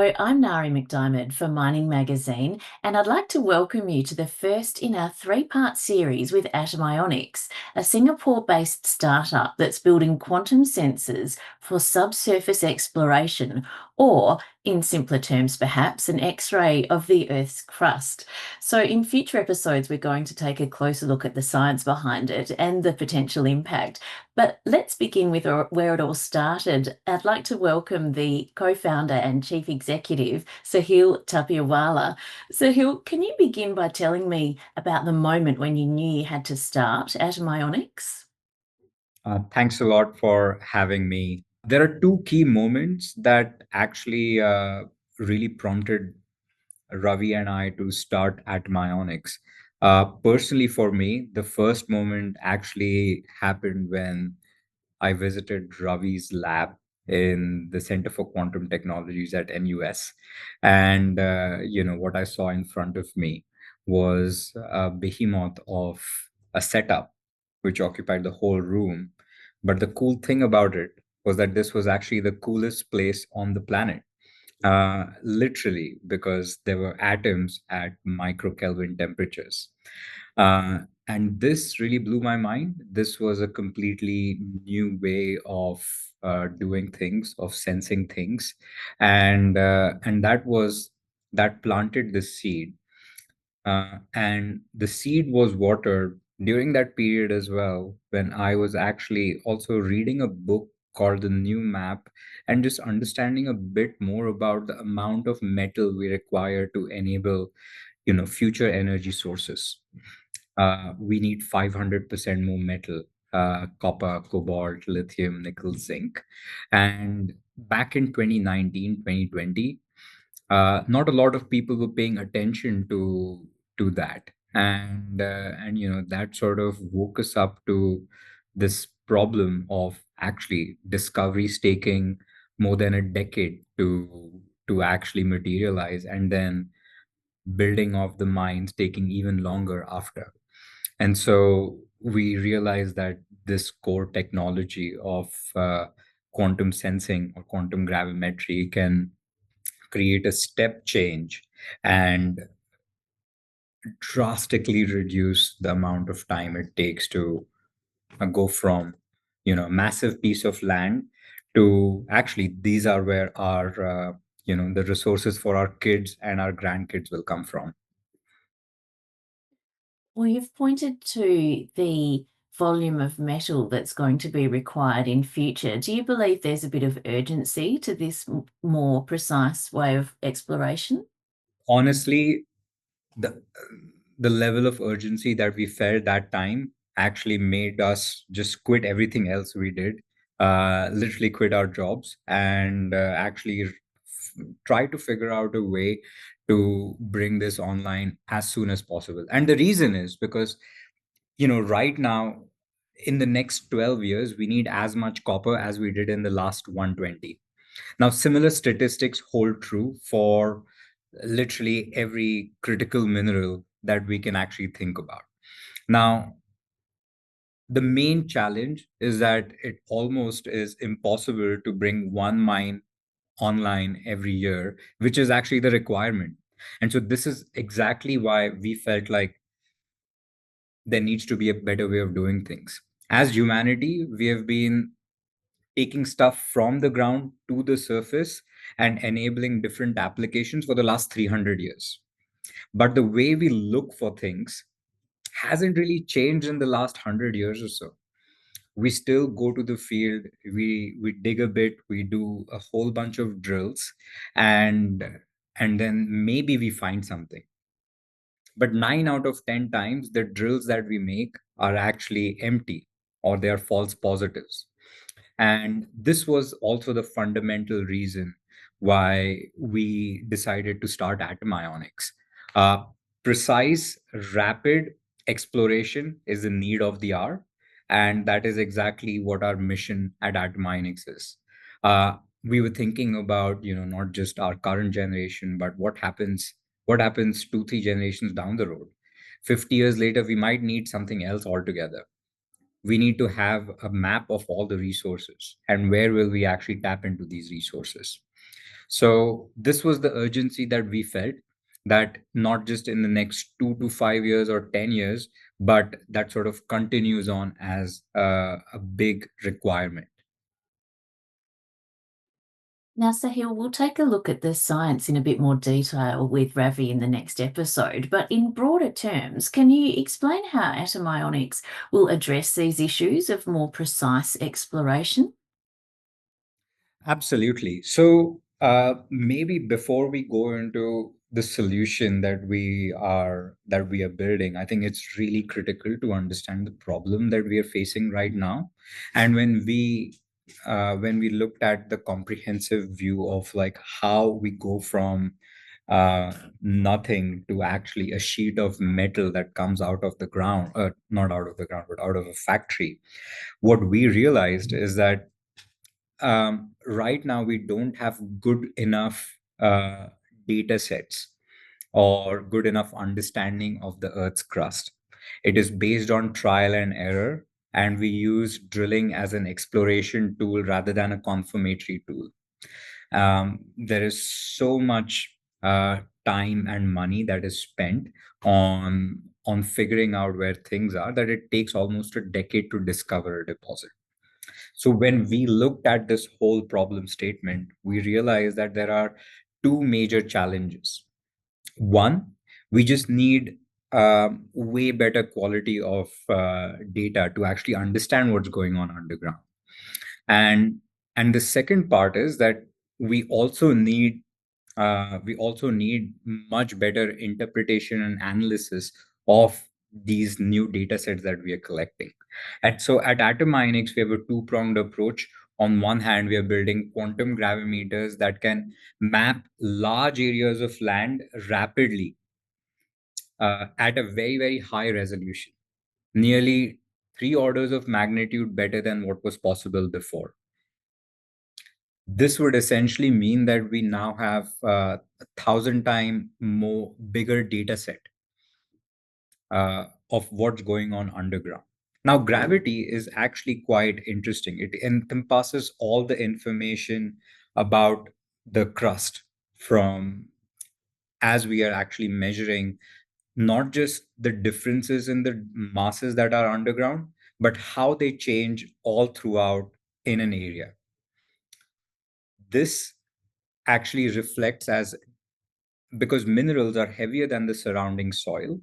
So, I'm Nari McDiarmid for Mining Magazine, and I'd like to welcome you to the first in our three-part series with Atomionics, a Singapore-based startup that's building quantum sensors for subsurface exploration, or, in simpler terms perhaps, an X-ray of the Earth's crust. So, in future episodes, we're going to take a closer look at the science behind it and the potential impact. But let's begin with where it all started. I'd like to welcome the co-founder and chief executive, Sahil Tapiawala. Sahil, can you begin by telling me about the moment when you knew you had to start Atomionics? Thanks a lot for having me. There are two key moments that actually really prompted Ravi and I to start at Myonics. Personally, for me, the first moment actually happened when I visited Ravi's lab in the Center for Quantum Technologies at NUS. And, what I saw in front of me was a behemoth of a setup which occupied the whole room. But the cool thing about it was that this was actually the coolest place on the planet, literally, because there were atoms at microkelvin temperatures. And this really blew my mind. This was a completely new way of doing things, of sensing things, and that planted the seed. And the seed was watered during that period as well, when I was actually also reading a book called The New Map and just understanding a bit more about the amount of metal we require to enable, future energy sources. We need 500% more metal, copper, cobalt, lithium, nickel, zinc. And back in 2019, 2020, not a lot of people were paying attention to that. And that sort of woke us up to this problem of actually discoveries taking more than a decade to actually materialize, and then building of the mines taking even longer after. And so we realized that this core technology of quantum sensing or quantum gravimetry can create a step change and drastically reduce the amount of time it takes to go from a massive piece of land to actually these are where our the resources for our kids and our grandkids will come from. Well, you've pointed to the volume of metal that's going to be required in future. Do you believe there's a bit of urgency to this more precise way of exploration? Honestly, the the level of urgency that we felt that time actually made us just quit everything else we did, literally quit our jobs and actually try to figure out a way to bring this online as soon as possible. And the reason is because right now, in the next 12 years, we need as much copper as we did in the last 120. Now, similar statistics hold true for literally every critical mineral that we can actually think about. Now, the main challenge is that it almost is impossible to bring one mine online every year, which is actually the requirement. And so, this is exactly why we felt like there needs to be a better way of doing things. As humanity, we have been taking stuff from the ground to the surface and enabling different applications for the last 300 years. But the way we look for things hasn't really changed in the last 100 years or so. We still go to the field, we dig a bit, we do a whole bunch of drills, and and then maybe we find something. But 9 out of 10 times, the drills that we make are actually empty or they are false positives. And this was also the fundamental reason why we decided to start Atomionics. Uh, Precise, rapid exploration is the need of the hour. And that is exactly what our mission at Atomionics is. We were thinking about, not just our current generation, but what happens 2, 3 generations down the road. 50 years later, we might need something else altogether. We need to have a map of all the resources and where will we actually tap into these resources. So this was the urgency that we felt, that not just in the next 2 to 5 years or 10 years, but that sort of continues on as a big requirement. Now, Sahil, we'll take a look at the science in a bit more detail with Ravi in the next episode, but in broader terms, can you explain how atomionics will address these issues of more precise exploration? Absolutely. So maybe before we go into the solution that we are building, I think it's really critical to understand the problem that we are facing right now. And when we looked at the comprehensive view of like how we go from uh, nothing to actually a sheet of metal that comes out of the ground, not out of the ground, but out of a factory, what we realized is that right now we don't have good enough data sets or good enough understanding of the Earth's crust. It is based on trial and error, and we use drilling as an exploration tool rather than a confirmatory tool. There is so much time and money that is spent on figuring out where things are that it takes almost a decade to discover a deposit. So when we looked at this whole problem statement, we realized that there are two major challenges. One, we just need way better quality of data to actually understand what's going on underground. And the second part is that we also need much better interpretation and analysis of these new data sets that we are collecting. And so at Atomionics, we have a two-pronged approach. On one hand, we are building quantum gravimeters that can map large areas of land rapidly at a very, very high resolution, nearly three orders of magnitude better than what was possible before. This would essentially mean that we now have 1,000 times more bigger data set of what's going on underground. Now, gravity is actually quite interesting. It encompasses all the information about the crust from as we are actually measuring not just the differences in the masses that are underground, but how they change all throughout in an area. This actually reflects as because minerals are heavier than the surrounding soil,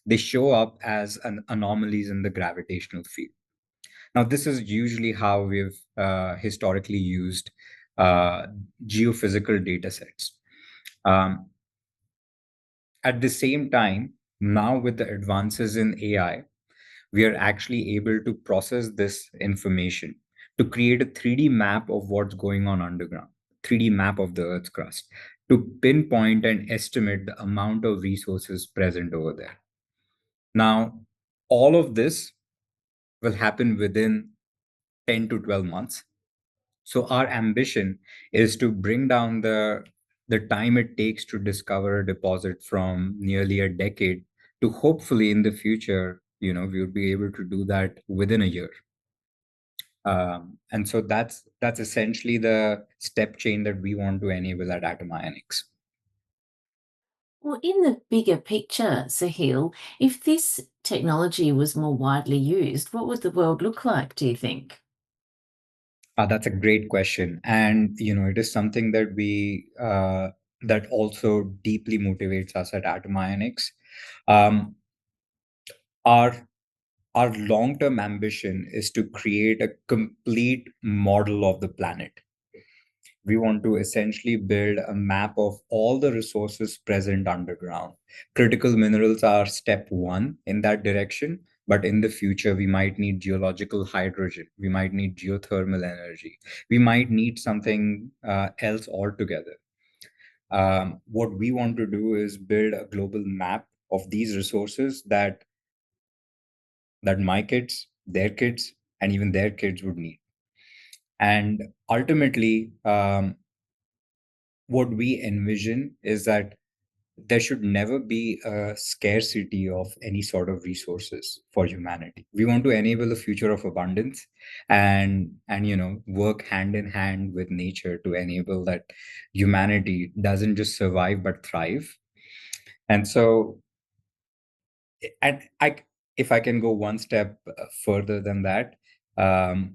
they show up as anomalies in the gravitational field. Now, this is usually how we've historically used uh, geophysical data sets. Um, at the same time, now with the advances in AI, we are actually able to process this information to create a 3D map of what's going on underground, 3D map of the Earth's crust, to pinpoint and estimate the amount of resources present over there. Now, all of this will happen within 10 to 12 months. So our ambition is to bring down the time it takes to discover a deposit from nearly a decade to hopefully in the future, we would be able to do that within a year. And so that's essentially the step chain that we want to enable at Atomionics. Well, in the bigger picture, Sahil, if this technology was more widely used, what would the world look like, do you think? That's a great question, and it is something that we that also deeply motivates us at Atomionics. Um, our our long-term ambition is to create a complete model of the planet. We want to essentially build a map of all the resources present underground. Critical minerals are step one in that direction, but in the future, we might need geological hydrogen, we might need geothermal energy, we might need something else altogether. What we want to do is build a global map of these resources that my kids, their kids, and even their kids would need. And ultimately, what we envision is that there should never be a scarcity of any sort of resources for humanity. We want to enable a future of abundance, and work hand in hand with nature to enable that humanity doesn't just survive but thrive. And so, and I if I can go one step further than that, um,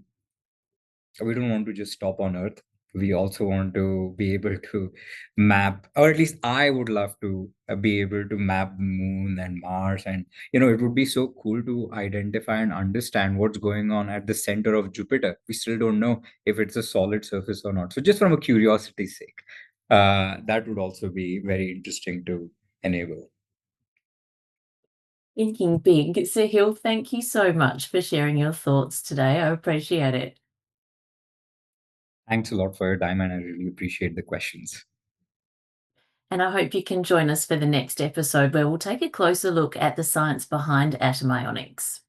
we don't want to just stop on Earth. We also want to be able to map, or at least I would love to be able to map Moon and Mars. And it would be so cool to identify and understand what's going on at the center of Jupiter. We still don't know if it's a solid surface or not. So just from a curiosity's sake, that would also be very interesting to enable. Thinking big. Sahil, thank you so much for sharing your thoughts today. I appreciate it. Thanks a lot for your time, and I really appreciate the questions. And I hope you can join us for the next episode where we'll take a closer look at the science behind atomionics.